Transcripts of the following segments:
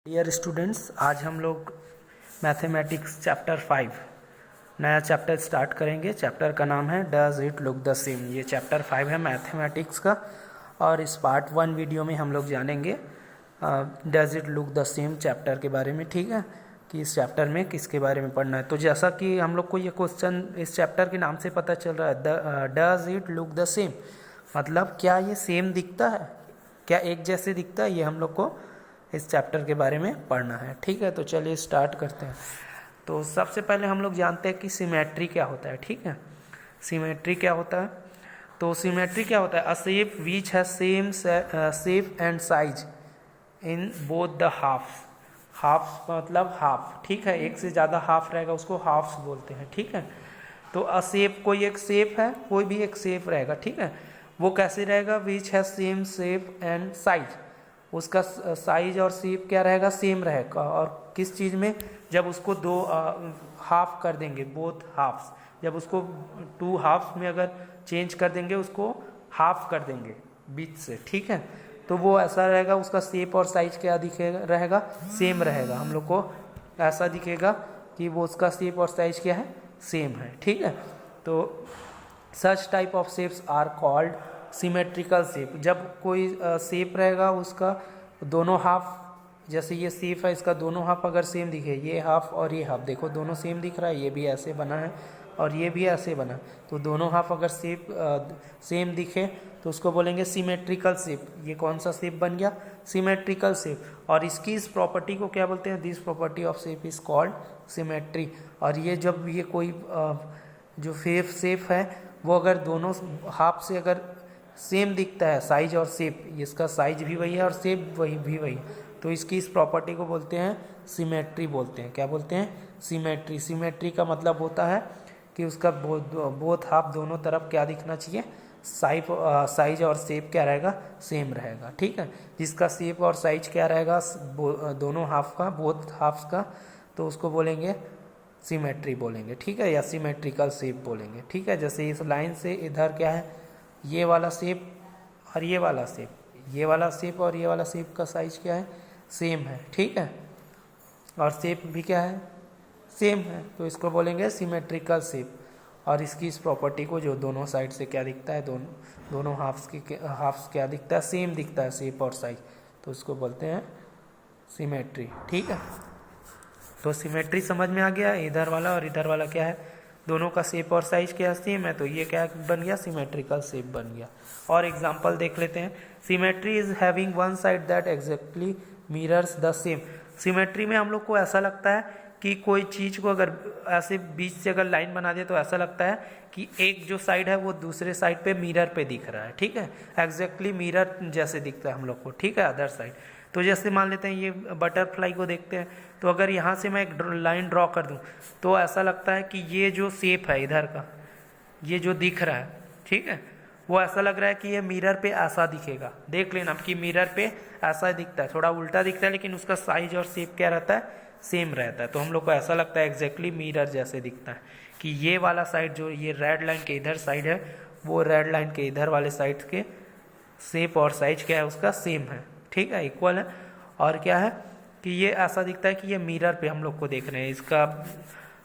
Dear students, आज हम लोग मैथमेटिक्स चैप्टर 5 नया चैप्टर स्टार्ट करेंगे। चैप्टर का नाम है does it look the same. ये चैप्टर 5 है मैथमेटिक्स का, और इस पार्ट 1 वीडियो में हम लोग जानेंगे does it look the same chapter के बारे में। ठीक है, कि इस चैप्टर में किसके बारे में पढ़ना है। तो जैसा कि हम लोग को ये क्वेश्चन इस चैप्टर के नाम से पता चल रहा है, does it look the same, मतलब क्या ये सेम दिखता है, क्या एक जैसे दिखता है, ये हम लोग को इस चैप्टर के बारे में पढ़ना है। ठीक है, तो चलिए स्टार्ट करते हैं। तो सबसे पहले हम लोग जानते हैं कि सिमेट्री क्या होता है। ठीक है, सिमेट्री क्या होता है। तो सिमेट्री क्या होता है, अ shape which has same shape and size in both the half. Half मतलब हाफ, ठीक है, एक से ज़्यादा हाफ रहेगा उसको हाफ्स बोलते हैं। ठीक है, तो अ शेप कोई एक शेप है, कोई भी एक शेप रहेगा, ठीक है, वो कैसे रहेगा, which has same shape and size, उसका साइज और शेप क्या रहेगा, सेम रहेगा। और किस चीज़ में, जब उसको दो हाफ कर देंगे, बोथ हाफ्स, जब उसको 2 हाफ्स में अगर चेंज कर देंगे, उसको हाफ कर देंगे बीच से, ठीक है, तो वो ऐसा रहेगा, उसका शेप और साइज क्या दिखेगा, रहेगा सेम रहेगा। हम लोग को ऐसा दिखेगा कि वो उसका शेप और साइज क्या है, सेम है। ठीक है, तो such type of shapes are called symmetrical shape. जब कोई शेप रहेगा उसका दोनों हाफ, जैसे ये शेप है, इसका दोनों हाफ अगर सेम दिखे, ये हाफ और ये हाफ देखो दोनों सेम दिख रहा है, ये भी ऐसे बना है और ये भी ऐसे बना, तो दोनों हाफ अगर शेप सेम दिखे तो उसको बोलेंगे सिमेट्रिकल शेप। ये कौन सा शेप बन गया, सिमेट्रिकल शेप। और इसकी इस प्रॉपर्टी को क्या बोलते हैं, this property of shape is called symmetry. और ये जब ये कोई जो शेप है वो अगर दोनों हाफ से अगर सेम दिखता है, साइज और शेप, इसका साइज भी वही है और शेप वही भी वही, तो इसकी इस प्रॉपर्टी को बोलते हैं सिमेट्री बोलते हैं। क्या बोलते हैं, सिमेट्री। सिमेट्री का मतलब होता है कि उसका बोथ हाफ दोनों तरफ क्या दिखना चाहिए, साइज और शेप क्या रहेगा, सेम रहेगा। ठीक है, जिसका शेप और साइज क्या रहेगा दोनों हाफ का, बोथ हाफ्स का, तो उसको बोलेंगे सिमेट्री बोलेंगे। ठीक है, या सिमेट्रिकल शेप बोलेंगे। ठीक है, जैसे इस लाइन से इधर क्या है, ये वाला शेप और ये वाला शेप, ये वाला शेप और ये वाला शेप का साइज क्या है, सेम है। ठीक है, और शेप भी क्या है, सेम है, तो इसको बोलेंगे सिमेट्रिकल शेप। और इसकी इस प्रॉपर्टी को, जो दोनों साइड से क्या दिखता है, दोनों हाफ्स क्या दिखता है, सेम दिखता है शेप और साइज, तो इसको बोलते हैं सिमेट्री। ठीक है, तो सिमेट्री समझ में आ गया। इधर वाला और इधर वाला क्या है, दोनों का शेप और साइज क्या सेम है, तो ये क्या बन गया, सिमेट्रिकल शेप बन गया। और एग्जांपल देख लेते हैं। Symmetry is having one side that exactly mirrors the same. Symmetry में हम लोग को ऐसा लगता है कि कोई चीज़ को अगर ऐसे बीच से अगर लाइन बना दे तो ऐसा लगता है कि एक जो साइड है वो दूसरे साइड पे मिरर पे दिख रहा है। ठीक है, एग्जैक्टली मिरर जैसे दिखता है हम लोग को। ठीक है, अदर साइड। तो जैसे मान लेते हैं ये बटरफ्लाई को देखते हैं, तो अगर यहाँ से मैं एक लाइन ड्रॉ कर दूँ तो ऐसा लगता है कि ये जो शेप है इधर का, ये जो दिख रहा है, ठीक है, वो ऐसा लग रहा है कि ये मिरर पे ऐसा दिखेगा। देख लेना कि मिरर पे ऐसा दिखता है, थोड़ा उल्टा दिखता है, लेकिन उसका साइज और शेप क्या रहता है, सेम रहता है। तो हम लोग को ऐसा लगता है एग्जैक्टली मिरर जैसे दिखता है कि ये वाला साइड जो ये रेड लाइन के इधर साइड है, वो रेड लाइन के इधर वाले साइड के शेप और साइज क्या है, उसका सेम है। ठीक है, इक्वल है। और क्या है कि ये ऐसा दिखता है कि ये मिरर पे हम लोग को देख रहे हैं, इसका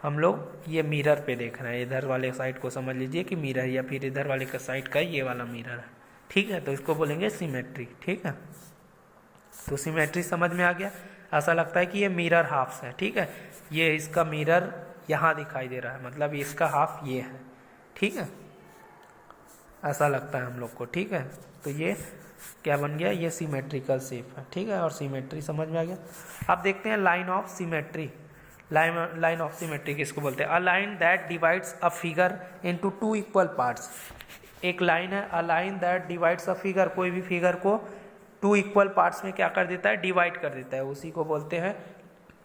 हम लोग ये मिरर पे देख रहे हैं। इधर वाले साइड को समझ लीजिए कि मिरर, या फिर इधर वाले का साइड का ये वाला मिरर है। ठीक है, तो इसको बोलेंगे सिमेट्री। ठीक है, तो सिमेट्री समझ में आ गया। ऐसा लगता है कि ये मिरर हाफ्स है। ठीक है, ये इसका मिरर यहाँ दिखाई दे रहा है, मतलब इसका हाफ ये है। ठीक है, ऐसा लगता है हम लोग को। ठीक है, तो ये क्या बन गया, ये सिमेट्रिकल शेप है। ठीक है, और सिमेट्री समझ में आ गया। अब देखते हैं line of symmetry. Line of symmetry किसको बोलते हैं, a line that divides a figure into 2 equal parts. एक लाइन है, a line that divides a figure, कोई भी फिगर को 2 इक्वल पार्ट्स में क्या कर देता है, डिवाइड कर देता है, उसी को बोलते हैं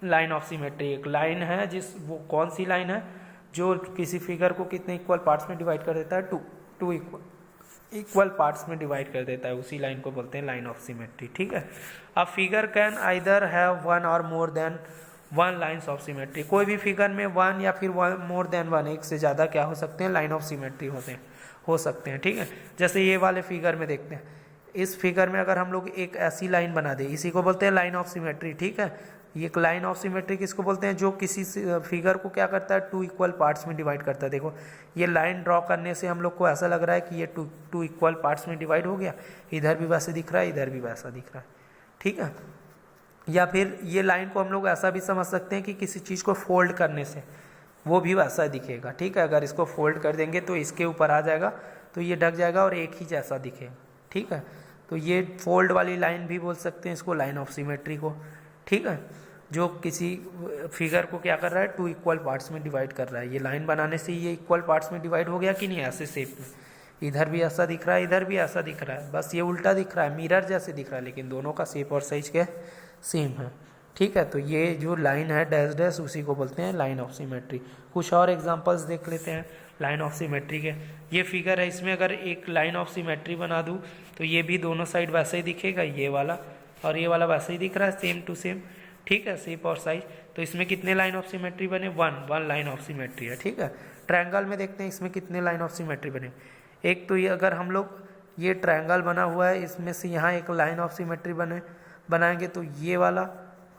लाइन ऑफ सिमेट्री। एक लाइन है वो कौन सी लाइन है, जो किसी फिगर को कितने इक्वल पार्ट्स में डिवाइड कर देता है, टू इक्वल पार्ट्स में डिवाइड कर देता है, उसी लाइन को बोलते हैं लाइन ऑफ सिमेट्री। ठीक है, अब figure can either have one or more than one lines of symmetry. कोई भी फिगर में वन या फिर मोर देन वन, एक से ज़्यादा क्या हो सकते हैं, लाइन ऑफ सिमेट्री हो सकते हैं। ठीक है, जैसे ये वाले फिगर में देखते हैं, इस फिगर में अगर हम लोग एक ऐसी लाइन बना दें, इसी को बोलते हैं लाइन ऑफ सिमेट्री, ठीक है। ये एक लाइन ऑफ सिमेट्री किसको बोलते हैं, जो किसी फिगर को क्या करता है, टू इक्वल पार्ट्स में डिवाइड करता है। देखो ये लाइन ड्रॉ करने से हम लोग को ऐसा लग रहा है कि ये टू इक्वल पार्ट्स में डिवाइड हो गया, इधर भी वैसे दिख रहा है, इधर भी वैसा दिख रहा है, ठीक है। या फिर ये लाइन को हम लोग ऐसा भी समझ सकते हैं कि किसी चीज़ को फोल्ड करने से वो भी वैसा दिखेगा, ठीक है। अगर इसको फोल्ड कर देंगे तो इसके ऊपर आ जाएगा, तो ये ढक जाएगा और एक ही जैसा दिखेगा, ठीक है। तो ये फोल्ड वाली लाइन भी बोल सकते हैं इसको, लाइन ऑफ सिमेट्री को, ठीक है। जो किसी फिगर को क्या कर रहा है, टू इक्वल पार्ट्स में डिवाइड कर रहा है। ये लाइन बनाने से ये इक्वल पार्ट्स में डिवाइड हो गया कि नहीं, ऐसे शेप में, इधर भी ऐसा दिख रहा है, इधर भी ऐसा दिख रहा है, बस ये उल्टा दिख रहा है, मिरर जैसे दिख रहा है, लेकिन दोनों का शेप और साइज क्या सेम है, ठीक है। तो ये जो लाइन है डैश डैश, उसी को बोलते हैं लाइन ऑफ सिमेट्री। कुछ और एग्जांपल्स देख लेते हैं लाइन ऑफ सिमेट्री के। ये फिगर है, इसमें अगर एक लाइन ऑफ सिमेट्री बना दूँ तो ये भी दोनों साइड वैसे ही दिखेगा, ये वाला और ये वाला वैसे ही दिख रहा है, सेम टू सेम, ठीक है, शेप और साइज। तो इसमें कितने लाइन ऑफ सिमेट्री बने, वन लाइन ऑफ सिमेट्री है, ठीक है। ट्रायंगल में देखते हैं इसमें कितने लाइन ऑफ सिमेट्री बने। एक तो ये अगर हम लोग ये ट्रायंगल बना हुआ है, इसमें से यहाँ एक लाइन ऑफ सिमेट्री बनाएंगे तो ये वाला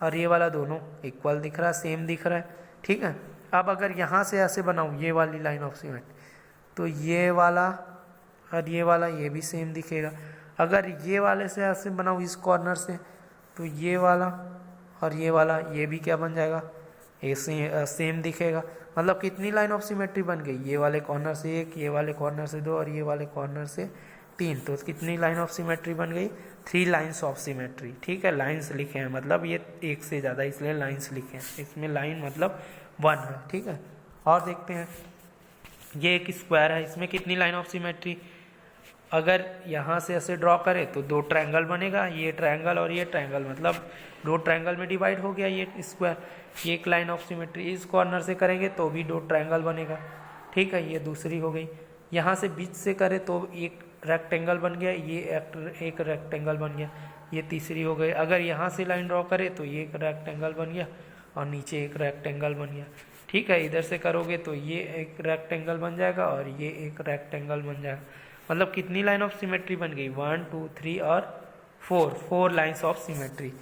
और ये वाला दोनों इक्वल दिख रहा है, सेम दिख रहा है, ठीक है। अब अगर यहाँ से ऐसे बनाऊँ ये वाली लाइन ऑफ सिमेट्री, तो ये वाला और ये वाला ये भी सेम दिखेगा। अगर ये वाले से ऐसे बनाऊँ इस कॉर्नर से, तो ये वाला और ये वाला ये भी क्या बन जाएगा, ये सेम दिखेगा। मतलब कितनी लाइन ऑफ सिमेट्री बन गई, ये वाले कॉर्नर से एक, ये वाले कॉर्नर से दो और ये वाले कॉर्नर से तीन। तो कितनी लाइन ऑफ सिमेट्री बन गई, 3 लाइन्स ऑफ सिमेट्री, ठीक है। लाइन्स लिखे हैं मतलब ये एक से ज़्यादा, इसलिए लाइन्स लिखे हैं, इसमें लाइन मतलब 1 है, ठीक है। और देखते हैं ये एक स्क्वायर है, इसमें कितनी लाइन ऑफ सिमेट्री, अगर यहाँ से ऐसे ड्रॉ करें तो 2 ट्रायंगल बनेगा, ये ट्रायंगल और ये ट्रायंगल, मतलब 2 ट्रायंगल में डिवाइड हो गया ये स्क्वायर। ये एक लाइन ऑफ सिमेट्री, इस कॉर्नर से करेंगे तो भी 2 ट्रायंगल बनेगा, ठीक है। ये दूसरी हो गई। यहाँ से बीच से करें तो एक रेक्टेंगल बन गया, ये एक रेक्टेंगल बन गया, ये तीसरी हो गई। अगर यहाँ से लाइन ड्रॉ करें तो ये एक रेक्टेंगल बन गया और नीचे एक रेक्टेंगल बन गया, ठीक है। इधर से करोगे तो ये एक रेक्टेंगल बन जाएगा और ये एक रेक्टेंगल बन जाएगा। मतलब कितनी लाइन ऑफ सिमेट्री बन गई, 1 2 3 और 4 लाइन्स ऑफ सिमेट्री।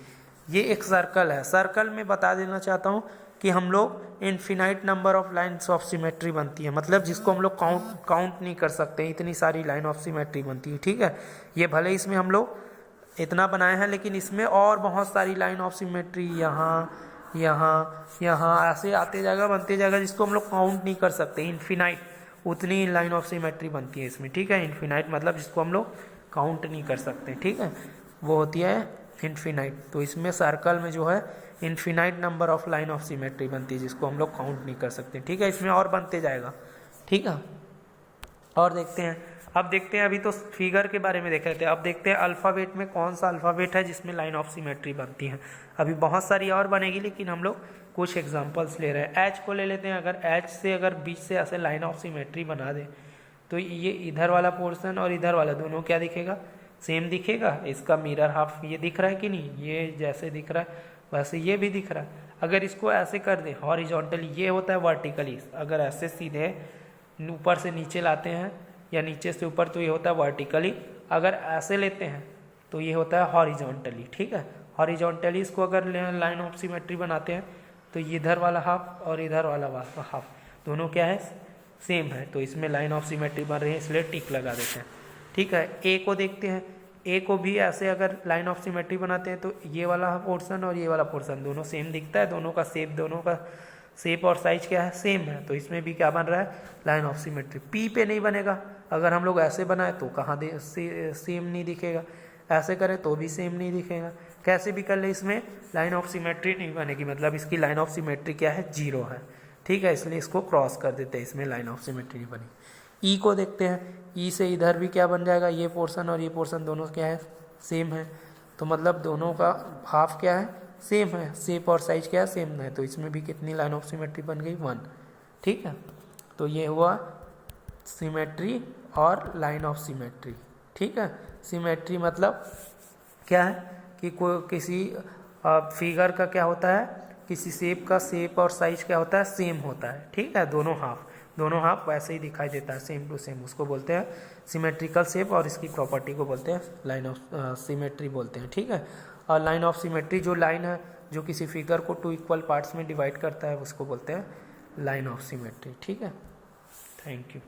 ये एक सर्कल है, सर्कल में बता देना चाहता हूँ कि हम लोग infinite number of lines of symmetry बनती है, मतलब जिसको हम लोग काउंट नहीं कर सकते, इतनी सारी लाइन ऑफ सिमेट्री बनती है, ठीक है। ये भले इसमें हम लोग इतना बनाए हैं, लेकिन इसमें और बहुत सारी लाइन ऑफ सिमेट्री यहाँ यहाँ यहाँ ऐसे आते जाएगा, बनते जाएगा, जिसको हम लोग काउंट नहीं कर सकते। इन्फिनाइट उतनी लाइन ऑफ सिमेट्री बनती है इसमें, ठीक है। इन्फिनाइट मतलब जिसको हम लोग काउंट नहीं कर सकते, ठीक है, वो होती है इन्फिनाइट। तो इसमें सर्कल में जो है infinite number of line of symmetry बनती है, जिसको हम लोग काउंट नहीं कर सकते, ठीक है। इसमें और बनते जाएगा, ठीक है। और देखते हैं, अब देखते हैं, अभी तो फिगर के बारे में देख रहे थे, अब देखते हैं अल्फ़ाबेट में कौन सा अल्फ़ाबेट है जिसमें लाइन ऑफ सिमेट्री बनती है। अभी बहुत सारी और बनेगी, लेकिन हम लोग कुछ एग्जांपल्स ले रहे हैं। एच को ले लेते हैं। अगर एच से अगर बीच से ऐसे लाइन ऑफ सिमेट्री बना दे तो ये इधर वाला पोर्शन और इधर वाला दोनों क्या दिखेगा, सेम दिखेगा। इसका मिरर हाफ ये दिख रहा है कि नहीं, ये जैसे दिख रहा है वैसे ये भी दिख रहा है। अगर इसको ऐसे कर दें हॉरिजॉन्टली, ये होता है वर्टिकली, अगर ऐसे सीधे ऊपर से नीचे लाते हैं या नीचे से ऊपर तो ये होता है वर्टिकली, अगर ऐसे लेते हैं तो ये होता है हॉरिजॉन्टली, ठीक है। हॉरिजॉन्टली इसको अगर लाइन ऑफ सिमेट्री बनाते हैं तो इधर वाला हाफ और इधर वाला हाफ दोनों क्या है, सेम है, तो इसमें लाइन ऑफ सिमेट्री बन रही है, इसलिए टिक लगा देते हैं, ठीक है। ए को देखते हैं, ए को भी ऐसे अगर लाइन ऑफ सिमेट्री बनाते हैं तो ये वाला पोर्शन और ये वाला पोर्शन दोनों सेम दिखता है, दोनों का शेप और साइज क्या है, सेम है, तो इसमें भी क्या बन रहा है, लाइन ऑफ सिमेट्री। पी पे नहीं बनेगा, अगर हम लोग ऐसे बनाए तो कहाँ सेम नहीं दिखेगा, ऐसे करें तो भी सेम नहीं दिखेगा, कैसे भी कर ले इसमें लाइन ऑफ सिमेट्री नहीं बनेगी, मतलब इसकी लाइन ऑफ सिमेट्री क्या है, 0 है, ठीक है। इसलिए इसको क्रॉस कर देते हैं, इसमें लाइन ऑफ सिमेट्री नहीं बनी। ई को देखते हैं, ई से इधर भी क्या बन जाएगा, ये पोर्शन और ये पोर्शन दोनों क्या है, सेम है, तो मतलब दोनों का हाफ क्या है, सेम है, शेप और साइज क्या है, सेम है, तो इसमें भी कितनी लाइन ऑफ सिमेट्री बन गई, 1, ठीक है। तो ये हुआ सिमेट्री और लाइन ऑफ सिमेट्री, ठीक है। सिमेट्री मतलब क्या है कि कोई किसी फिगर का क्या होता है, किसी शेप का शेप और साइज क्या होता है, सेम होता है, ठीक है, दोनों हाफ। दोनों हाफ वैसे ही दिखाई देता है, सेम टू सेम, उसको बोलते हैं सिमेट्रिकल शेप, और इसकी प्रॉपर्टी को बोलते हैं लाइन ऑफ सिमेट्री बोलते हैं, ठीक है। और लाइन ऑफ सिमेट्री जो लाइन है जो किसी फिगर को 2 इक्वल पार्ट्स में डिवाइड करता है उसको बोलते हैं लाइन ऑफ सिमेट्री, ठीक है। Thank you.